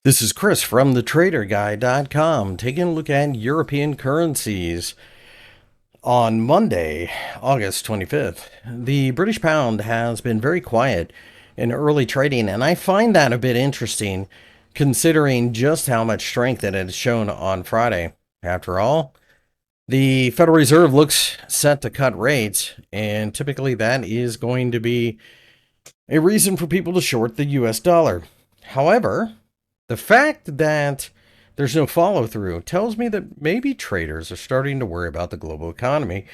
This is Chris from thetraderguy.com taking a look at European currencies. On Monday, August 25th, the British pound has been very quiet in early trading, and I find that a bit interesting considering just how much strength it had shown on Friday. After all, the Federal Reserve looks set to cut rates, and typically that is going to be a reason for people to short the US dollar. However, the fact that there's no follow through tells me that maybe traders are starting to worry about the global economy,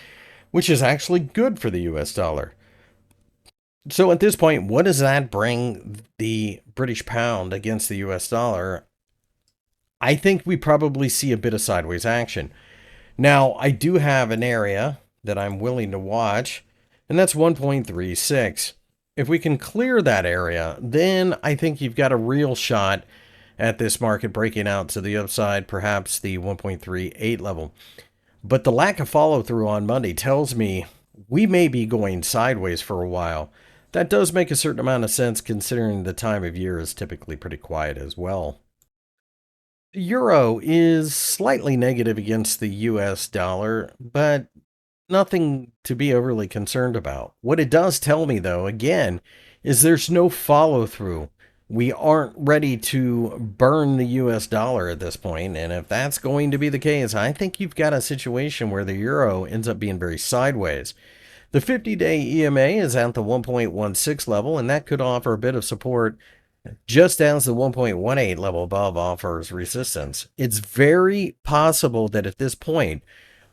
which is actually good for the US dollar. So at this point, what does that bring the British pound against the US dollar? I think we probably see a bit of sideways action. Now, I do have an area that I'm willing to watch, and that's 1.36. If we can clear that area, then I think you've got a real shot at this market breaking out to the upside, perhaps the 1.38 level. But the lack of follow through on Monday tells me we may be going sideways for a while. That does make a certain amount of sense considering the time of year is typically pretty quiet as well. The euro is slightly negative against the US dollar, but nothing to be overly concerned about. What it does tell me, though, again, is there's no follow through. We aren't ready to burn the US dollar at this point, and if that's going to be the case, I think you've got a situation where the euro ends up being very sideways. The 50-day EMA is at the 1.16 level, and that could offer a bit of support just as the 1.18 level above offers resistance. It's very possible that at this point,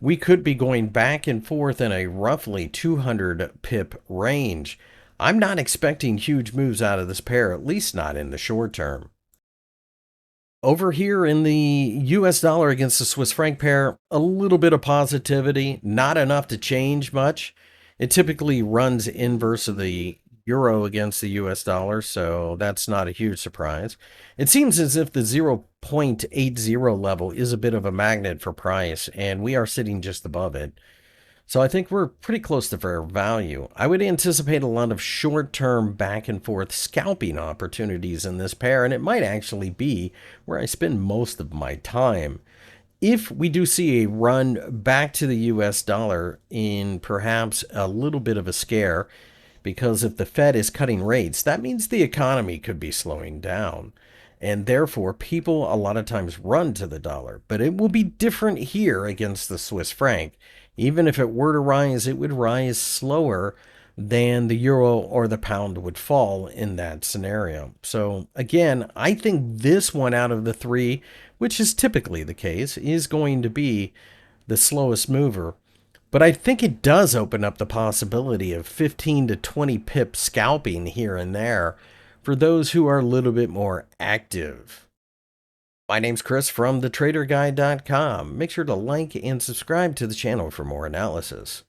we could be going back and forth in a roughly 200 pip range. I'm not expecting huge moves out of this pair, at least not in the short term. Over here in the US dollar against the Swiss franc pair, a little bit of positivity, not enough to change much. It typically runs inverse of the euro against the US dollar, so that's not a huge surprise. It seems as if the 0.80 level is a bit of a magnet for price, and we are sitting just above it. So I think we're pretty close to fair value. I would anticipate a lot of short-term back and forth scalping opportunities in this pair, and it might actually be where I spend most of my time. If we do see a run back to the US dollar in perhaps a little bit of a scare, because if the Fed is cutting rates, that means the economy could be slowing down. And therefore, people a lot of times run to the dollar. But it will be different here against the Swiss franc. Even if it were to rise, it would rise slower than the euro or the pound would fall in that scenario. So again, I think this one out of the three, which is typically the case, is going to be the slowest mover. But I think it does open up the possibility of 15 to 20 pip scalping here and there for those who are a little bit more active. My name's Chris from thetraderguy.com. Make sure to like and subscribe to the channel for more analysis.